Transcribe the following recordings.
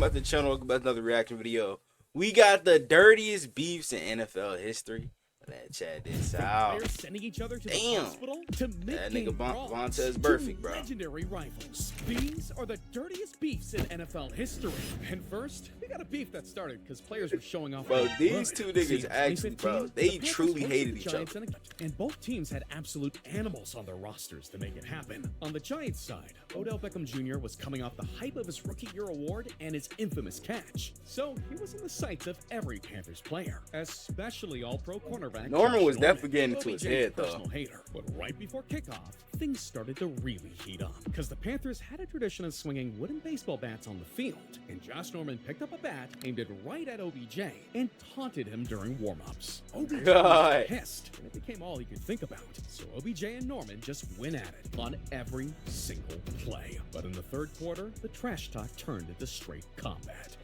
back to the channel. Welcome back to another reaction video. We got the dirtiest beefs in NFL history. Let's check this out. Sending each other to Damn. the hospital to That nigga brawls. Vontez perfect, bro. Legendary rivals. These are the dirtiest beefs in NFL history. And first, we got a beef that started because players were showing off. Bro, these two niggas actually, bro, they truly hated each other. And both teams had absolute animals on their rosters to make it happen. On the Giants side, Odell Beckham Jr. was coming off the hype of his Rookie Year award and his infamous catch. So he was in the sights of every Panthers player, especially all-pro cornerback. Norman was definitely getting into his head, though. Hater. But right before kickoff, things started to really heat up because the Panthers had a tradition of swinging wooden baseball bats on the field, and Josh Norman picked up a bat, aimed it right at OBJ, and taunted him during warm-ups. OBJ was pissed, and it became all he could think about. So OBJ and Norman just went at it on every single play. But in the third quarter, the trash talk turned into straight combat.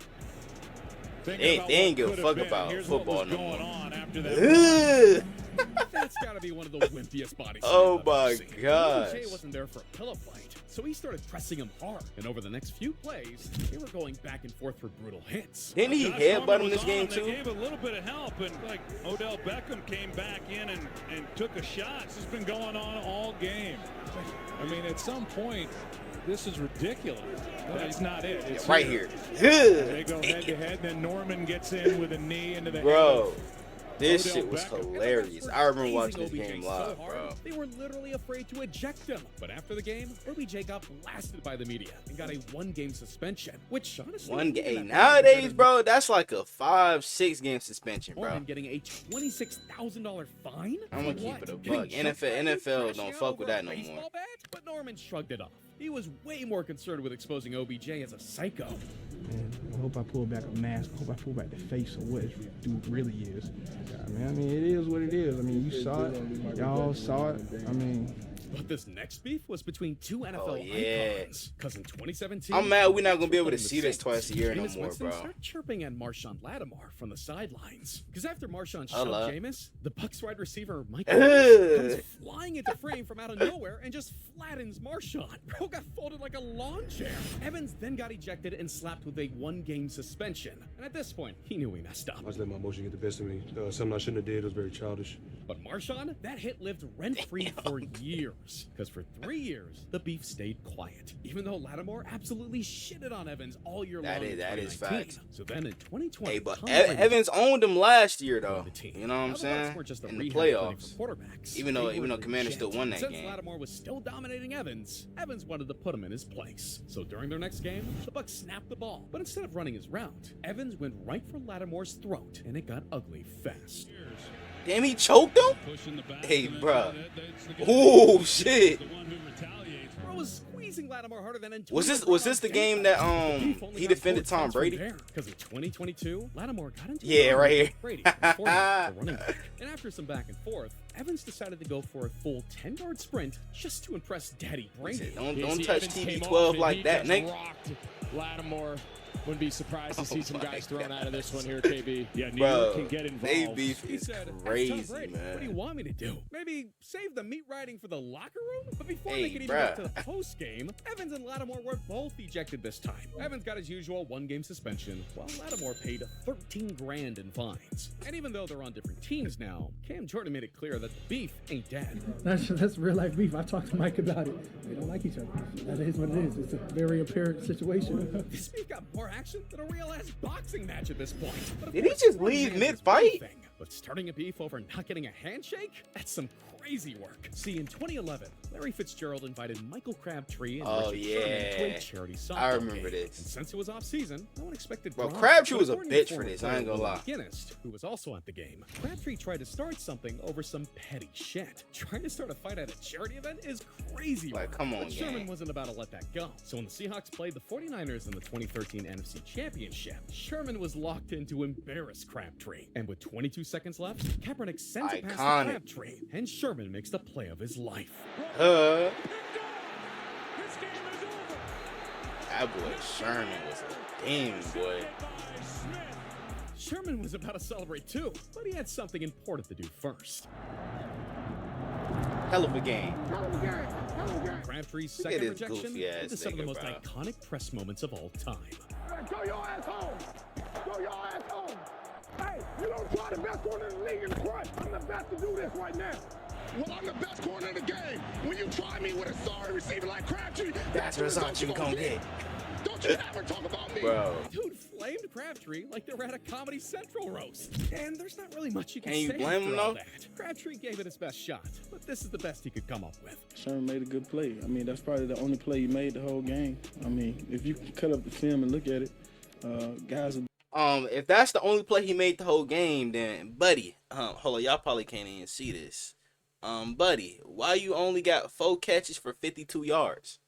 They ain't give a fuck about football no more. That's gotta be one of the wimpiest bodies. Oh my gosh. OBJ wasn't there for a pillow fight, so he started pressing him hard. And over the next few plays, they were going back and forth for brutal hits. Didn't he headbutt him this game too? They gave a little bit of help, and like Odell Beckham came back in and took a shot. This has been going on all game. I mean, at some point, this is ridiculous. That's not it. It's right here. They go head to head, then Norman gets in with a knee into the bro. head. This shit was hilarious. I remember watching this game live, bro. They were literally afraid to eject him. But after the game, OBJ got blasted by the media and got a one-game suspension, which honestly... One game. Nowadays, bro, that's like a 5-6 game suspension, bro. Getting a $26,000 fine? I'm gonna keep it a buck. NFL don't fuck with that no more. But Norman shrugged it off. He was way more concerned with exposing OBJ as a psycho. Man, I hope I pull back a mask. I hope I pull back the face of what this dude really is. I mean, it is what it is. I mean, you saw it. Y'all saw it. I mean... But this next beef was between two NFL icons. Because in 2017, I'm mad we're not gonna be able to see this twice a year no more, bro. Start chirping at Marshawn Lattimore from the sidelines. Because after Marshawn shoved Jameis, the Bucs wide receiver Mike comes flying into frame from out of nowhere and just flattens Marshawn. Bro got folded like a lawn chair. Evans then got ejected and slapped with a one-game suspension. And at this point, he knew he messed up. I just let my emotion get the best of me. Something I shouldn't have did. It was very childish. But Marshawn, that hit lived rent-free for years. Because for 3 years, the beef stayed quiet. Even though Lattimore absolutely shitted on Evans all year long. That is facts. So then in 2020, hey, but Evans owned him last year, though. You know what I'm saying? In the playoffs. Even though Commanders still won that game. Since Lattimore was still dominating Evans wanted to put him in his place. So during their next game, the Bucs snapped the ball. But instead of running his route, Evans went right for Lattimore's throat, and it got ugly fast. Damn, he choked him? Hey, bro. Oh, shit. Bro was squeezing Lattimore harder than in Was this the game that he defended Tom Brady? Because in 2022, Lattimore got into right here. Brady the running back. And after some back and forth, Evans decided to go for a full 10-yard sprint just to impress Daddy Brady. Don't touch TB12 like that, nigga. Lattimore. Wouldn't be surprised to see some guys thrown out of this one here, KB. Yeah, New York can get involved. They beef is crazy, man. What do you want me to do? Maybe save the meat riding for the locker room? But before they could even get to the post game, Evans and Lattimore were both ejected this time. Evans got his usual one-game suspension, while Lattimore paid $13,000 in fines. And even though they're on different teams now, Cam Jordan made it clear that the beef ain't dead. That's real life beef. I talked to Mike about it. They don't like each other. That is what it is. It's a very apparent situation. This beef got more action than a real-ass boxing match at this point. Did he just leave mid-fight? But starting a beef over not getting a handshake? That's some crazy work. See, in 2011, Larry Fitzgerald invited Michael Crabtree and Richard Sherman to a charity softball I remember game. this. And since it was off-season, no one expected Bro, Crabtree was a bitch for this, I ain't gonna lie. Guinness, who was also at the game. Crabtree tried to start something over some petty shit. Trying to start a fight at a charity event is crazy work. Come on, but Sherman wasn't about to let that go. So when the Seahawks played the 49ers in the 2013 NFC Championship, Sherman was locked in to embarrass Crabtree. And with 22 seconds left, Kaepernick sends a pass to Crabtree, and Sherman makes the play of his life. That boy Sherman was a demon, boy. Sherman was about to celebrate too, but he had something important to do first. Hell of a game. Crabtree's Look at second this rejection goofy ass into some of the nigga, most bro. iconic press moments of all time. Go your ass home. Go your ass home. Hey, you don't try the best corner in the league in the front. I'm the best to do this right now. Well, I'm the best corner in the game. When you try me with a sorry receiver like Crabtree, That's the result you gonna get. Don't you ever talk about me. Bro. Dude flamed Crabtree like they were at a Comedy Central roast. And there's not really much you can Can you say blame after him, all though? that. Crabtree gave it his best shot, but this is the best he could come up with. Sherman made a good play. I mean, that's probably the only play he made the whole game. I mean, if you cut up the film and look at it, guys are If that's the only play he made the whole game, then buddy, hold on, y'all probably can't even see this. Buddy, why you only got 4 catches for 52 yards?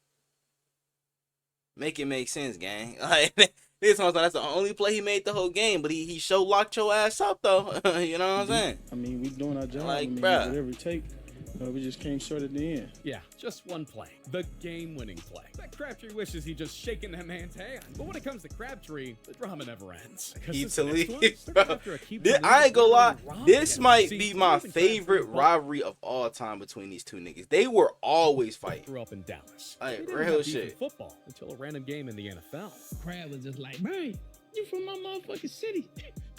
Make it make sense, gang. Like this one, that's the only play he made the whole game, but he show locked your ass up though. You know what I'm saying? I mean, we doing our job. Like, I mean, bruh. whatever it take. We just came short at the end. Yeah, just one play. The game-winning play. That Crabtree wishes he'd just shaken that man's hand. But when it comes to Crabtree, the drama never ends. Keep This next one, Talib, they're bro. going after a keep This, Talib I ain't gonna lie. Rob This again. might See, be my Talib and Crabtree favorite both rivalry of all time between these two niggas. They were always fighting. grew up in Dallas. Like, They didn't real have beef in shit. football until a random game in the NFL. Crab was just like, man, you from my motherfucking city.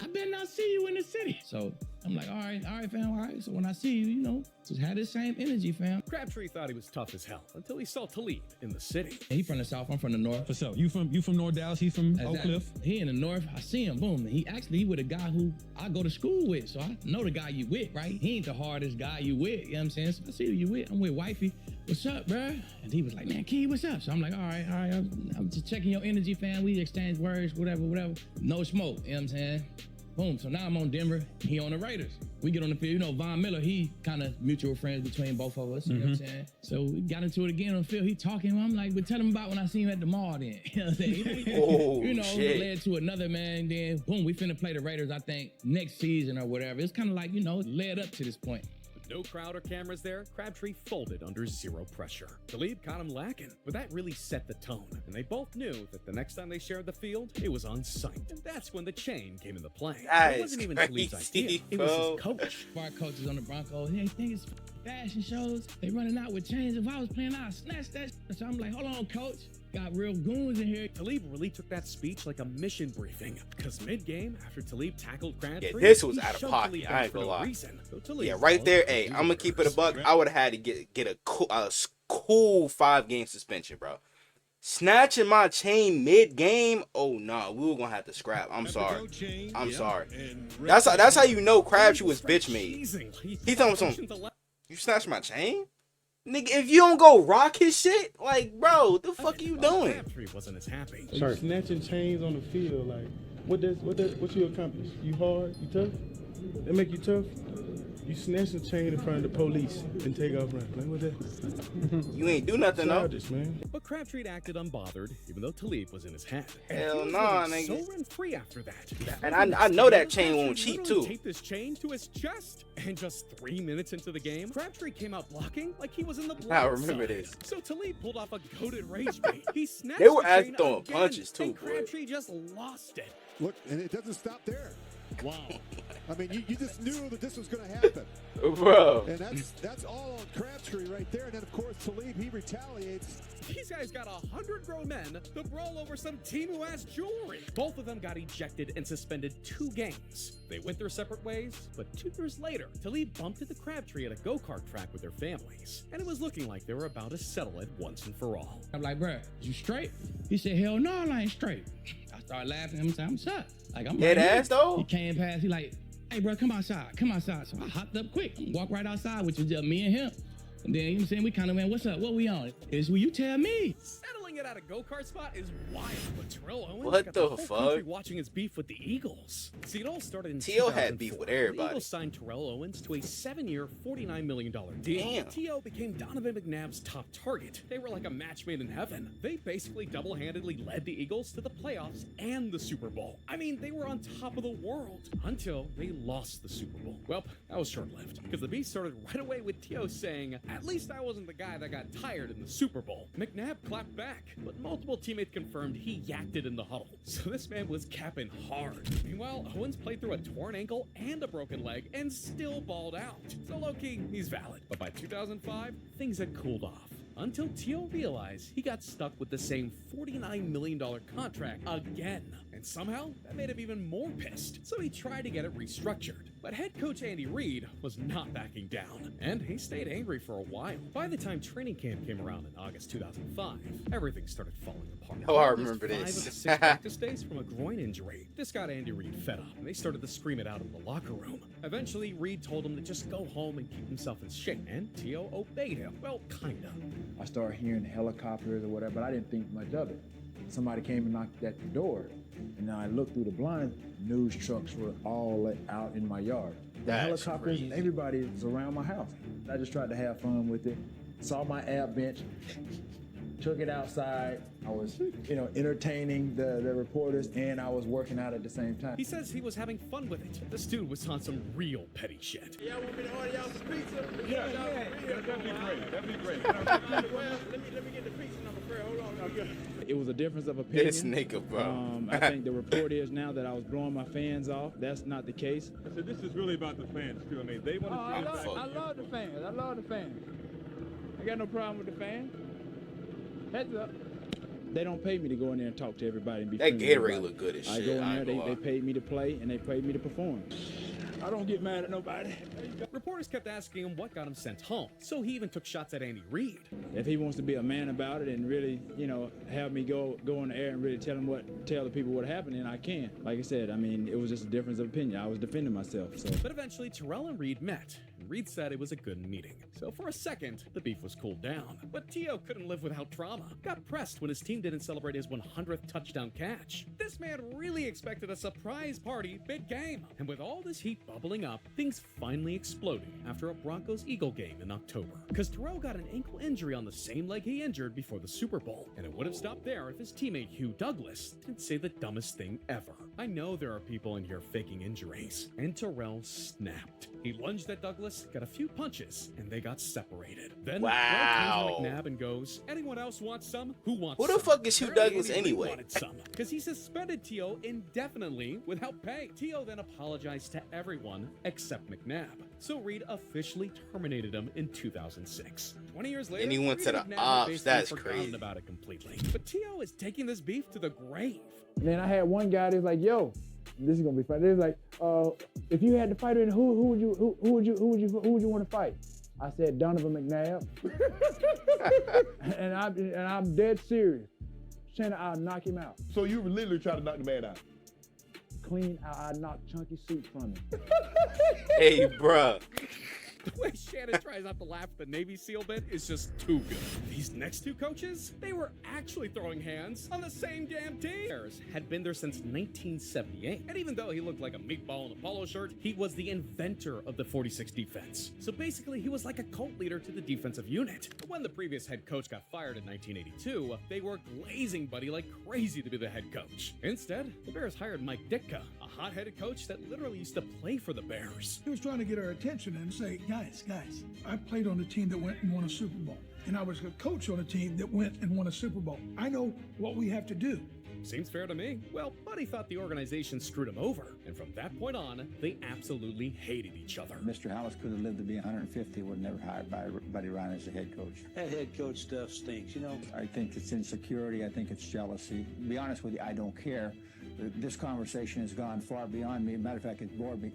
I better not see you in the city. So I'm like, all right, fam, all right. So when I see you, you know, just have this same energy, fam. Crabtree thought he was tough as hell until he saw Talib in the city. He from the South, I'm from the North. For sure. You from North Dallas, he's from Oak Exactly. Cliff. He in the North, I see him, boom. He with a guy who I go to school with. So I know the guy you with, right? He ain't the hardest guy you with, you know what I'm saying? So I see who you with. I'm with wifey. What's up, bruh? And he was like, man, Key, what's up? So I'm like, all right. I'm just checking your energy, fam. We exchange words, whatever. No smoke, you know what I'm saying? Boom, so now I'm on Denver, he on the Raiders. We get on the field, you know, Von Miller, he kind of mutual friends between both of us, you know what I'm saying? So we got into it again on the field, he talking, I'm like, but tell him about when I seen him at the mall then. You know what I'm saying? Oh, you know, shit. it led to another, man, then boom, we finna play the Raiders, I think, next season or whatever. It's kind of like, you know, led up to this point. With no crowd or cameras there, Crabtree folded under zero pressure. Talib caught him lacking, but that really set the tone, and they both knew that the next time they shared the field, it was on site. And that's when the chain came into play. That It is wasn't even crazy, Talib's idea, it was bro. his coach. Our coaches on the Broncos, they think it's fashion shows. They running out with chains. If I was playing, I'd snatch that shit. So I'm like, hold on, coach. Got real goons in here. Talib really took that speech like a mission briefing, because mid-game, after Talib tackled Crabtree, Yeah, this was he out of shoved pocket, Talib I back ain't for gonna no lie. reason. So Talib Yeah, right there. followed Hey, the I'm gonna keep it a orders. buck. I would have had to get a cool 5-game suspension, bro. Snatching my chain mid-game? Oh no, we were gonna have to scrap. I'm sorry. I'm sorry. That's how you know Crabtree was bitch made. He told him something. You snatched my chain? Nigga, if you don't go rock his shit, like, bro, what the fuck are you doing? Crabtree wasn't as happy. So you snatching chains on the field, like what you accomplish? You hard? You tough? That make you tough? You snatch a chain in front of the police and take off running. Like what that? You ain't do nothing, though. Childish, man. But Crabtree acted unbothered, even though Talib was in his head. Hell He was nah, living nigga. So rent-free after that. And I know that chain won't Crabtree cheat, literally too. Taped this chain to his chest, and just 3 minutes into the game, Crabtree came out blocking like he was in the I blood remember zone. this. So Talib pulled off a goated rage bait. He snatched They were the actually chain throwing again, punches, too, and boy. Crabtree just lost it. Look, and it doesn't stop there. Wow. I mean, you just knew that this was going to happen. Bro. And that's all on Crabtree right there. And then, of course, Talib, he retaliates. These guys got 100 grown men to brawl over some team who has jewelry. Both of them got ejected and suspended 2 games. They went their separate ways, but 2 years later, Talib bumped into Crabtree at a go-kart track with their families, and it was looking like they were about to settle it once and for all. I'm like, bruh, you straight? He said, hell no, I ain't straight. I started laughing. I'm saying, I'm shut. Like, I'm Dead right here. ass, though? He came past. He like, hey, bro, come outside. Come outside. So I hopped up quick. Walk right outside, which was just me and him. And then, you know what I'm saying? We kind of went, what's up? What we on? Is will you tell me? Settling it at a go-kart spot is wild, but Terrell Owens What got the whole fuck? country watching his beef with the Eagles. See, it all started in T.O. had beef 2004. with everybody. The Eagles signed Terrell Owens to a 7-year, $49 million deal. Damn. T.O. became Donovan McNabb's top target. They were like a match made in heaven. They basically double-handedly led the Eagles to the playoffs and the Super Bowl. I mean, they were on top of the world until they lost the Super Bowl. Well, that was short-lived, because the beef started right away with T.O. saying, at least I wasn't the guy that got tired in the Super Bowl. McNabb clapped back, but multiple teammates confirmed he yacked it in the huddle. So this man was capping hard. Meanwhile, Owens played through a torn ankle and a broken leg and still balled out. So low-key, he's valid. But by 2005, things had cooled off. Until T.O. realized he got stuck with the same $49 million contract again. And somehow, that made him even more pissed. So he tried to get it restructured. But head coach Andy Reid was not backing down. And he stayed angry for a while. By the time training camp came around in August 2005, everything started falling apart. Oh, I remember this. 5 of the 6 practice days from a groin injury. This got Andy Reid fed up, and they started to scream it out in the locker room. Eventually, Reid told him to just go home and keep himself in shape. And T.O. obeyed him. Well, kinda. I started hearing helicopters or whatever, but I didn't think much of it. Somebody came and knocked at the door, and I looked through the blinds. News trucks were all out in my yard. The That's helicopters, crazy. everybody was around my house. I just tried to have fun with it. Saw my ab bench, took it outside. I was, entertaining the reporters, and I was working out at the same time. He says he was having fun with it. This dude was on some real petty shit. Y'all want me to order y'all some pizza? Yeah, that'd be great. That'd be great. Let me get the pizza number first. Hold on. Okay. It was a difference of opinion. This nigga, bro. I think the report is now that I was blowing my fans off. That's not the case. So this is really about the fans, too. I mean, they want to see I love the fans. I love the fans. I got no problem with the fans. Heads up. They don't pay me to go in there and talk to everybody and be That friendly with Gatorade everybody. look good as I shit. go in I there, ain't they gonna lie. paid me to play, and they paid me to perform. I don't get mad at nobody. Reporters kept asking him what got him sent home, so he even took shots at Andy Reid. If he wants to be a man about it and really, have me go on the air and really tell the people what happened, then I can. Like I said, I mean, it was just a difference of opinion. I was defending myself. So. But eventually, Terrell and Reid met, and Reid said it was a good meeting. So for a second, the beef was cooled down. But T.O. couldn't live without drama. Got pressed when his team didn't celebrate his 100th touchdown catch. This man really expected a surprise party mid-game. And with all this heat bubbling up, things finally exploded after a Broncos-Eagle game in October. Because Terrell got an ankle injury on the same leg he injured before the Super Bowl. And it would have stopped there if his teammate Hugh Douglas didn't say the dumbest thing ever. I know there are people in here faking injuries. And Terrell snapped. He lunged at Douglas, got a few punches, and they got separated. Then Wow. Terrell turns to McNabb and goes, anyone else want some? Who wants Who the some? fuck is Hugh Apparently Douglas Andy Reid anyway? wanted some, because he suspended T.O. indefinitely without pay. T.O. then apologized to everyone except McNabb. So Reid officially terminated him in 2006. 20 years later, And he went Reid to the and McNabb have ops. basically That's forgotten crazy. about it completely. But T.O. is taking this beef to the grave. Then I had one guy that was like, "Yo, this is gonna be fun." They was like, "If you had to fight him, who would you want to fight?" I said Donovan McNabb, and I'm dead serious. Saying I'll knock him out. So you literally try to knock the man out? Clean out. I knock chunky soup from him. Hey, bruh. The way Shannon tries not to laugh at the Navy SEAL bit is just too good. These next two coaches, they were actually throwing hands on the same damn team. Harris had been there since 1978. And even though he looked like a meatball in a polo shirt, he was the inventor of the 46 defense. So basically, he was like a cult leader to the defensive unit. But when the previous head coach got fired in 1982, they were glazing Buddy like crazy to be the head coach. Instead, the Bears hired Mike Ditka, a hot-headed coach that literally used to play for the Bears. He was trying to get our attention and say, guys, I played on a team that went and won a Super Bowl. And I was a coach on a team that went and won a Super Bowl. I know what we have to do. Seems fair to me. Well, Buddy thought the organization screwed him over. And from that point on, they absolutely hated each other. Mr. Hollis could have lived to be 150, would never hired Buddy Ryan as the head coach. That head coach stuff stinks, I think it's insecurity. I think it's jealousy. To be honest with you, I don't care. This conversation has gone far beyond me. Matter of fact, it's bored me.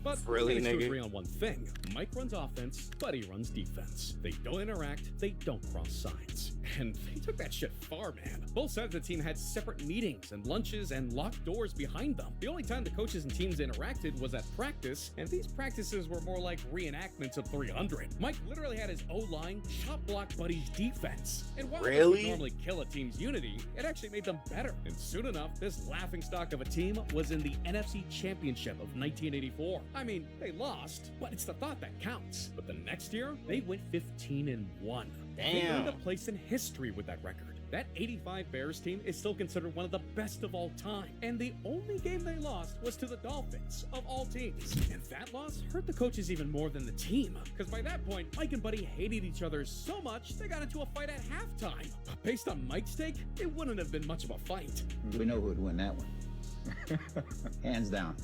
But Really, they nigga? agree on one thing. Mike runs offense, Buddy runs defense. They don't interact, they don't cross signs. And they took that shit far, man. Both sides of the team had separate meetings and lunches and locked doors behind them. The only time the coaches and teams interacted was at practice, and these practices were more like reenactments of 300. Mike literally had his O-line chop block Buddy's defense. And while it Really? would normally kill a team's unity, it actually made them better. And soon enough, this laughingstock of a team was in the NFC Championship of 1984. I mean, they lost, but it's the thought that counts. But the next year, they went 15-1. They Damn. earned a place in history with that record. That 85 Bears team is still considered one of the best of all time. And the only game they lost was to the Dolphins, of all teams. And that loss hurt the coaches even more than the team. Because by that point, Mike and Buddy hated each other so much, they got into a fight at halftime. But based on Mike's take, it wouldn't have been much of a fight. We know who would win that one. Hands down.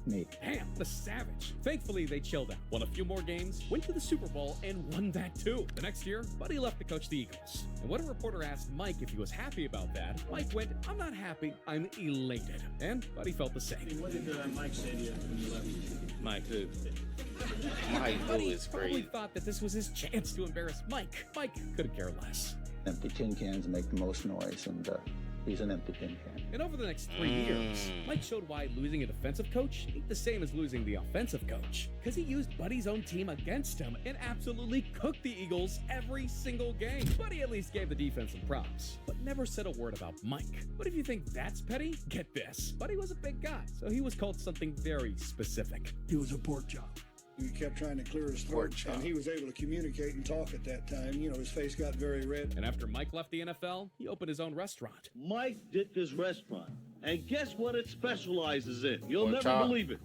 Me. Damn, the savage. Thankfully, they chilled out, won a few more games, went to the Super Bowl, and won that too. The next year, Buddy left to coach the Eagles. And when a reporter asked Mike if he was happy about that, Mike went, "I'm not happy, I'm elated." And Buddy felt the same. What did Mike say to you when you left? Mike who? Mike who Buddy is probably crazy. thought that this was his chance to embarrass Mike. Mike couldn't care less. Empty tin cans make the most noise, and he's an empty tin can. And over the next 3 years, Mike showed why losing a defensive coach ain't the same as losing the offensive coach. Because he used Buddy's own team against him and absolutely cooked the Eagles every single game. Buddy at least gave the defense some props, but never said a word about Mike. But if you think that's petty, get this. Buddy was a big guy, so he was called something very specific. He was a pork chop. He kept trying to clear his throat, and he was able to communicate and talk at that time. You know, his face got very red. And after Mike left the NFL, he opened his own restaurant. Mike Ditka's Restaurant. And guess what it specializes in? You'll Pork never chop. believe it.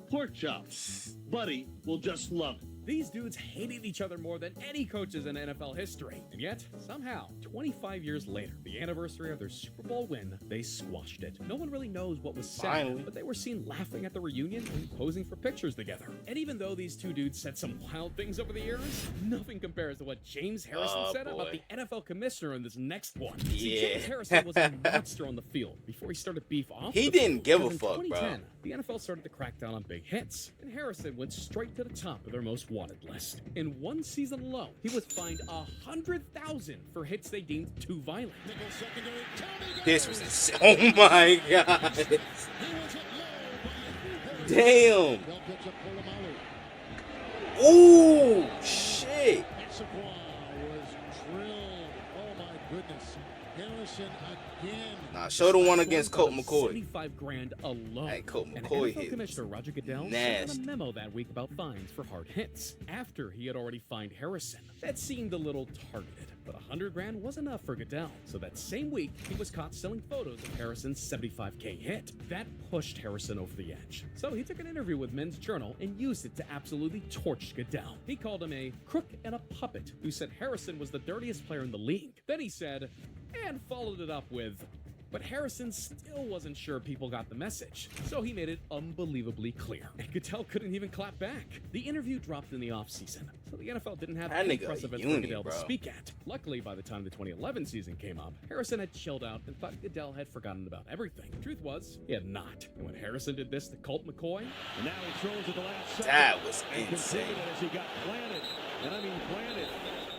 Pork chops. Buddy will just love it. These dudes hated each other more than any coaches in NFL history. And yet, somehow, 25 years later, the anniversary of their Super Bowl win, they squashed it. No one really knows what was said, Finally. but they were seen laughing at the reunion and posing for pictures together. And even though these two dudes said some wild things over the years, nothing compares to what James Harrison said about the NFL commissioner in this next one. See, Yeah. James Harrison was a monster on the field before he started beef off He the didn't field. give a Because in fuck, bro. 2010, the NFL started to crack down on big hits, and Harrison went straight to the top of their most wanted list. In one season alone, he was fined $100,000 for hits they deemed too violent. This was insane. Oh my god. Damn. Ooh, shit. Nah, show the one against Colt McCoy. $75,000 alone. Hey, Colt And McCoy NFL hit Commissioner Roger Goodell sent out nasty. a memo that week about fines for hard hits after he had already fined Harrison. That seemed a little targeted, but $100,000 was enough for Goodell. So that same week, he was caught selling photos of Harrison's $75K hit. That pushed Harrison over the edge. So he took an interview with Men's Journal and used it to absolutely torch Goodell. He called him a crook and a puppet who said Harrison was the dirtiest player in the league. Then he said, and followed it up with, but Harrison still wasn't sure people got the message, so he made it unbelievably clear. And Goodell couldn't even clap back. The interview dropped in the offseason, so the NFL didn't have That any nigga press a events for uni, Goodell bro. to speak at. Luckily, by the time the 2011 season came up, Harrison had chilled out and thought Goodell had forgotten about everything. The truth was, he had not. And when Harrison did this to Colt McCoy, And now he throws at the last second. That was And insane. contributed as he got planted. And I mean planted.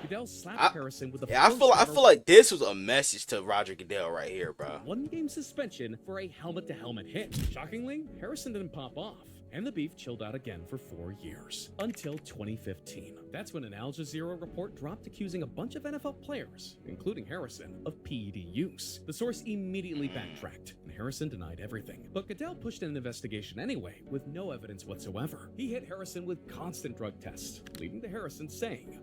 Goodell slapped Harrison with a Yeah, I feel like this was a message to Roger Goodell right here, bro. one-game suspension for a helmet-to-helmet hit. Shockingly, Harrison didn't pop off, and the beef chilled out again for 4 years, until 2015. That's when an Al Jazeera report dropped accusing a bunch of NFL players, including Harrison, of PED use. The source immediately backtracked, and Harrison denied everything. But Goodell pushed an investigation anyway, with no evidence whatsoever. He hit Harrison with constant drug tests, leading to Harrison saying,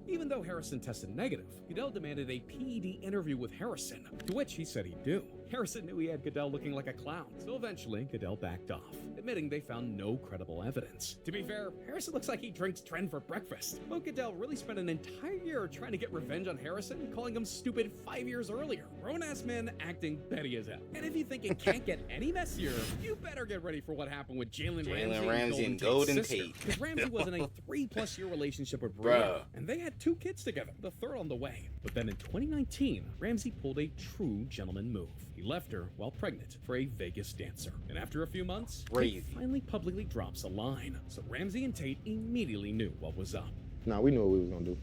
even though Harrison tested negative, Goodell demanded a PED interview with Harrison, to which he said he'd do. Harrison knew he had Goodell looking like a clown, so eventually Goodell backed off, admitting they found no credible evidence. To be fair, Harrison looks like he drinks Tren for breakfast. But Goodell really spent an entire year trying to get revenge on Harrison, calling him stupid 5 years earlier. Grown-ass men acting petty as hell. And if you think it can't get any messier, you better get ready for what happened with Jalen Ramsey and Golden Tate. Because Ramsey was in a 3+ year relationship with Brielle, Bruh. and they had 2 kids together, the third on the way. But then in 2019, Ramsey pulled a true gentleman move. He left her while pregnant for a Vegas dancer. And after a few months, Crazy. Tate finally publicly drops a line. So Ramsey and Tate immediately knew what was up. Nah, we knew what we was gonna do.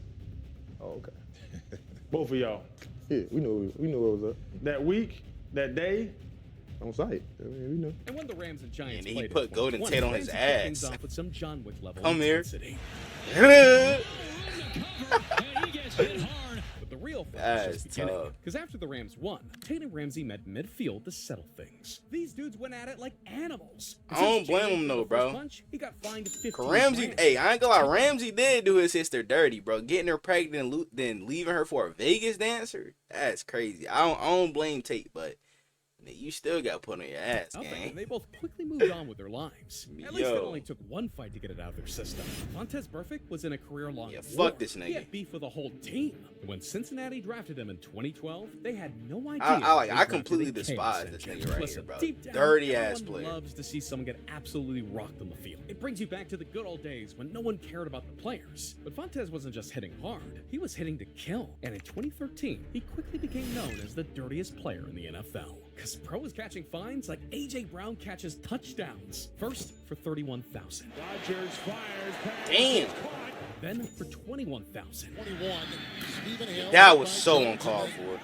Oh, okay. Both of y'all. Yeah, we knew what was up. That week, that day, on site. I mean, we know. And when the Rams and Giants And he played put in Golden 2020, Tate on his Ramsey kicked things ass. off with some John Wick level Come here. intensity. And he gets hit hard. But the real fight That's was just beginning. tough. Because after the Rams won, Tate and Ramsey met midfield to settle things. These dudes went at it like animals. I don't blame him though, bro. Punch, he got fined 15 Ramsey, grand. hey, I ain't gonna lie, Ramsey did do his sister dirty, bro. Getting her pregnant and then leaving her for a Vegas dancer, that's crazy. I don't blame Tate, but you still got put on your ass, gang. They both quickly moved on with their lives. At least it only took one fight to get it out of their system. Vontaze Burfict was in a career-long war. Fuck this nigga. He had beef with the whole team. And when Cincinnati drafted him in 2012, they had no idea. I completely despise this nigga right here, bro. Dirty ass player. Loves to see someone get absolutely rocked on the field. It brings you back to the good old days when no one cared about the players. But Vontaze wasn't just hitting hard; he was hitting to kill. And in 2013, he quickly became known as the dirtiest player in the NFL. Because Pro was catching fines like A.J. Brown catches touchdowns. First for $31,000. Rodgers fires. Damn. Then for $21,000. 21. Stephen Hill. That was so uncalled for.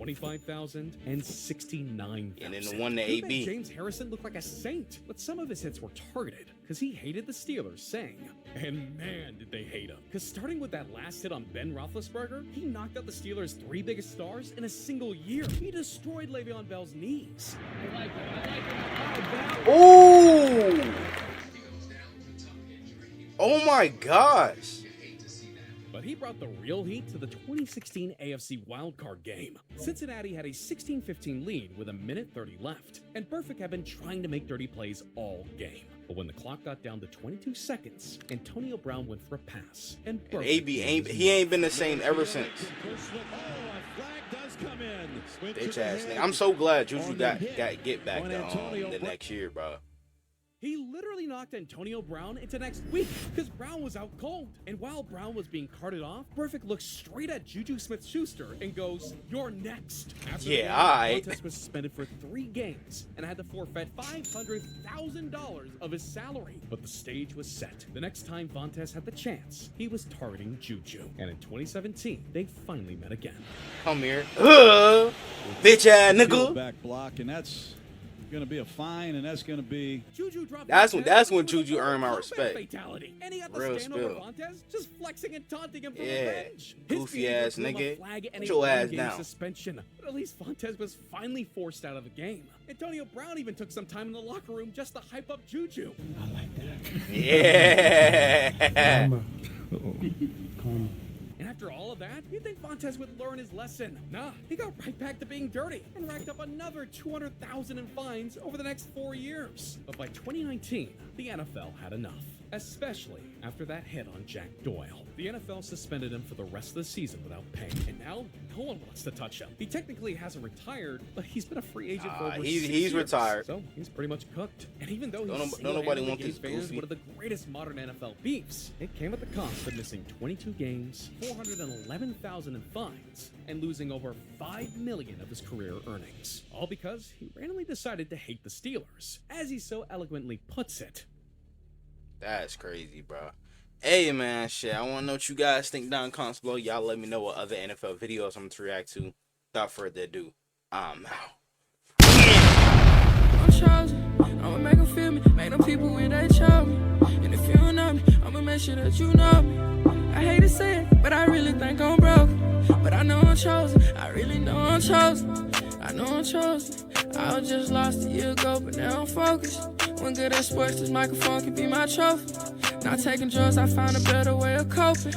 $25,000 and $69,000. And then the one to He AB. made James Harrison looked like a saint, but some of his hits were targeted because he hated the Steelers, saying, and man, did they hate him. Because starting with that last hit on Ben Roethlisberger, he knocked out the Steelers' 3 biggest stars in a single year. He destroyed Le'Veon Bell's knees. Ooh! Oh my gosh! But he brought the real heat to the 2016 AFC wildcard game. Cincinnati had a 16-15 lead with 1:30 left, and Burfict had been trying to make dirty plays all game. But when the clock got down to 22 seconds, Antonio Brown went for a pass, and AB ain't been the same ever since. Bitch ass nigga. I'm so glad Juju got get back the next year, bro. He literally knocked Antonio Brown into next week because Brown was out cold. And while Brown was being carted off, Burfict looks straight at Juju Smith-Schuster and goes, "You're next." Yeah, alright. Vontaze was suspended for 3 games and had to forfeit $500,000 of his salary. But the stage was set. The next time Vontaze had the chance, he was targeting Juju. And in 2017, they finally met again. Come here. Bitch ass nigga. Back block, and that's going to be a fine, and that's going to be... That's when Juju earned my respect. Fatality. And he got the Real stand over spill. Vontaze, just flexing and taunting him for Yeah. revenge. His Goofy ass behavior blew him a nigga. flag and Put a your ass one-game down. suspension. But at least Vontaze was finally forced out of the game. Antonio Brown even took some time in the locker room just to hype up Juju. I like that. Yeah. And after all of that, you'd think Vontaze would learn his lesson. Nah, he got right back to being dirty and racked up another $200,000 in fines over the next 4 years. But by 2019, the NFL had enough, especially after that hit on Jack Doyle. The NFL suspended him for the rest of the season without pay, and now no one wants to touch him. He technically hasn't retired, but he's been a free agent for over 6 he's years. retired. So he's pretty much cooked. And even though Don't he's nobody want gave this fans goofy. one of the greatest modern NFL beefs, it came at the cost of missing 22 games, $411,000 in fines, and losing over $5 million of his career earnings. All because he randomly decided to hate the Steelers. As he so eloquently puts it, That's crazy, bro. Hey, man, shit. I want to know what you guys think down in the comments below. Y'all let me know what other NFL videos I'm going to react to. Without further ado, I'm out. I'm chosen. I'ma make them feel me. Make them people when they show me. And if you don't know me, I'ma make sure that you know me. I hate to say it, but I really think I'm broke. But I know I'm chosen. I really know I'm chosen. I know I'm chosen. I was just lost a year ago, but now I'm focused. When good at sports, this microphone can be my trophy. Not taking drugs, I found a better way of coping.